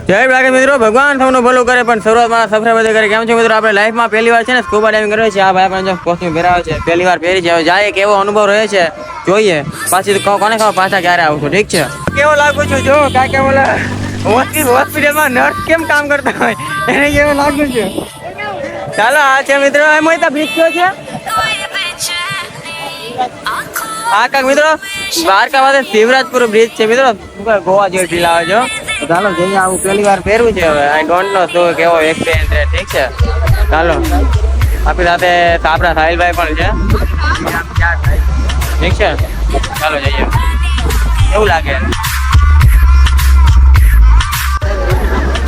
જય લાગે મિત્રો, ભગવાન સૌનું ભલું કરે પણ શરૂઆતમાં સબસ્ક્રાઇબ કરે. કેમ છે મિત્રો? આપણે લાઈફમાં પહેલી વાર છે ને સ્કૂબા ડાઇવિંગ કરીએ છીએ. આ ભાઈ આપણે કોસ્ટ્યુમ પહેરાવે છે, પહેલી વાર પહેરી છે. હવે જાય કેવો અનુભવ રહે છે જોઈએ. પાછી કોને ખબર પાછા ક્યારે આવું છું. ઠીક છે, કેવો લાગુ છું જો કાંઈ કેવો હોસ્પિટલમાં નર્સ કેમ કામ કરતા હોય એને કેવું લાગુ છે. ચાલો આ છે મિત્રો, એમ હોય તો બ્રિજ કયો છે આ કાંક મિત્રો દ્વારકા પાસે શિવરાજપુર બ્રિજ છે મિત્રો. ગોવા જેવી ફીલ આવે છે. ચાલો જઈએ, આવું પહેલી વાર પહેરવું છે. હવે આઈ ડોન્ટ નો શું કેવો એક્સપિરિયન્સ છે. ઠીક છે, ચાલો આપણી સાથે આપણા સાહિલભાઈ પણ છે. ઠીક છે, ચાલો જઈએ. કેવું લાગે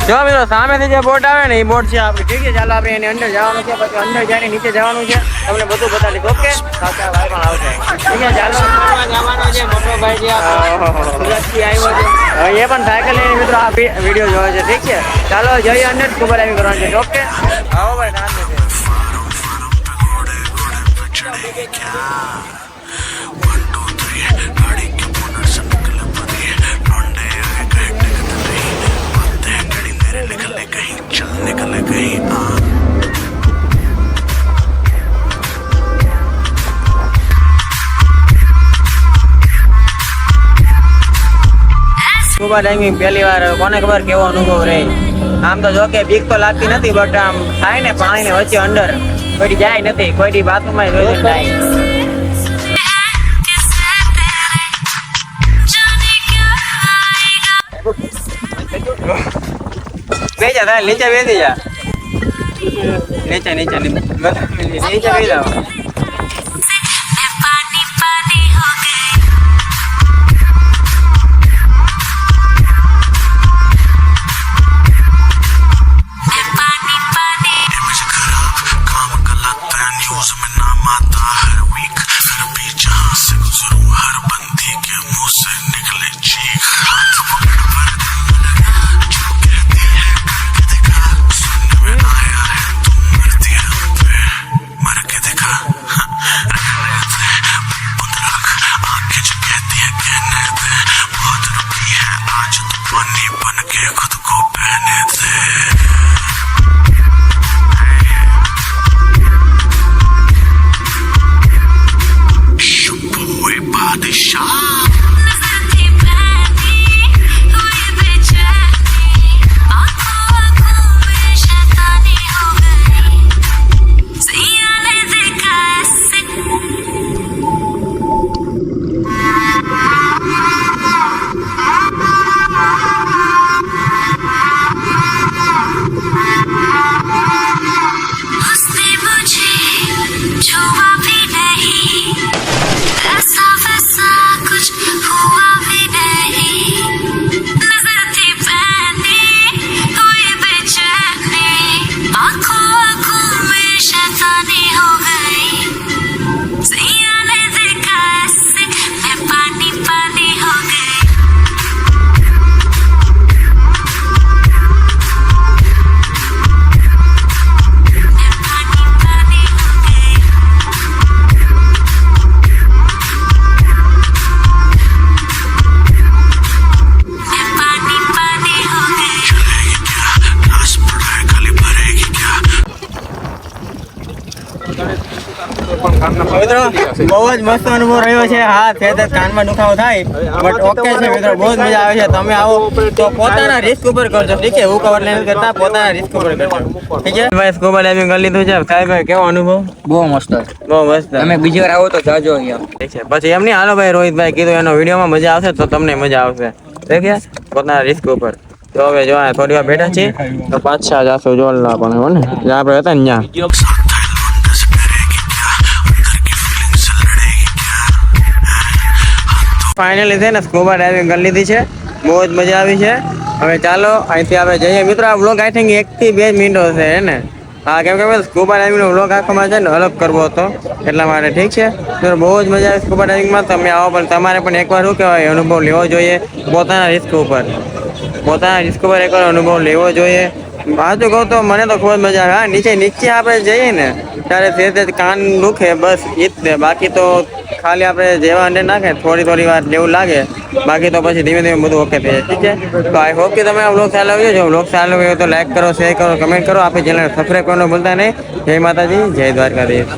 જો મિત્રો, સામેથી જે બોટ આવે ને એ બોટ છે આપણી. ઠીક છે, ચાલો આપણે એની અંદર જવાનું છે, પછી અંદર જઈને નીચે જવાનું છે. તમને બધું બતાવીશ. ઓકે, સાચા ભાઈ પણ આવશે. ઠીક છે, ચાલો જવાનો છે. મોટો ભાઈ જે સુરતથી આવ્યો છે, એ પણ સાયકલ લઈને મિત્રો આ વિડીયો જોવે છે. ઠીક છે, ચાલો જઈએ અંદર સ્કૂબા ડાઇવિંગ કરવાનું છે. ઓકે, આવો ભાઈ સાંજે છે. સ્કૂબા ડાઇવિંગ પહેલી વાર, કોને ખબર કેવો અનુભવ રહે. આમ તો જો કે બીક તો લાગતી નથી, બટ આમ થાય ને પાણીને વચ્ચે અંદર કોઈ જાય નથી, કોઈ બાથરૂમમાં જોઈ જાય. બેસી જા, નીચે બેસી જા, નીચે નીચે નીચે બેસી જાઓ. મિત્રો બહુ જ મસ્ત અનુભવ રહ્યો છે. હા, છે કાનમાં દુખાવો થાય બટ ઓકે છે મિત્રો, બહુ જ મજા આવે છે. તમે આવો તો પોતાના રિસ્ક ઉપર કરજો. ઠીક છે, હું કવર નહીં કરતા, પોતાના રિસ્ક ઉપર કરજો. ઠીક છે ભાઈ, સ્કૂબા ડાઇવિંગ કરી લીધું છે. સાહેબ કેવો અનુભવ? બહુ મસ્ત, બહુ મસ્ત. તમે બીજી વાર આવો તો જાજો અહીંયા. ઠીક છે, પછી એમ નહીં, હાલો ભાઈ રોહિતભાઈ કીધું એનો વિડીયોમાં મજા આવશે તો તમને મજા આવશે. ઠીક છે, પોતાના રિસ્ક ઉપર. તો હવે જો થોડી વાર બેઠા છીએ તો પાછા જાશું જોડલા પણ હો ને આપણે હતા ને ત્યાં. ફાઇનલી છે ને સ્કૂબા ડાઇવિંગ કરી લીધી છે, બહુ જ મજા આવી છે. હવે ચાલો અહીંથી આપણે જઈએ મિત્રો. આ વ્લોગ આઈ થિંક 1 થી 2 મિનિટો છે હે ને. હા, કેમ કે સ્કૂબા ડાઇવિંગનો વ્લોગ આખોમાં છે ને અલગ કરવો હતો એટલા માટે. ઠીક છે, તો બહુ જ મજા આવે સ્કૂબા ડાઇવિંગમાં. તમે આવો પણ તમારે પણ એકવાર શું કહેવાય અનુભવ લેવો જોઈએ પોતાના રિસ્ક ઉપર. પોતાના રિસ્ક ઉપર એકવાર અનુભવ લેવો જોઈએ. સાચું કહું તો મને તો ખૂબ જ મજા આવે. હા, નીચે આપણે જઈએ ને ત્યારે તે કાન દુખે બસ એ જ તે. બાકી તો ખાલી આપણે જેવા અંદર નાખે થોડી વાર જેવું લાગે બાકી તો પછી ધીમે ધીમે બધું ઓકે થઈ જાય. ઠીક છે, તો આઈ હોપ કે તમે આ વ્લોગ સારો લાગ્યો. જો વ્લોગ સારો લાગ્યો હોય તો લાઈક કરો, શેર કરો, કમેન્ટ કરો. આપણી ચેનલ સબસ્ક્રાઈબ કરવાનું ભૂલતા નહીં. જય માતાજી, જય દ્વારકાધીશ.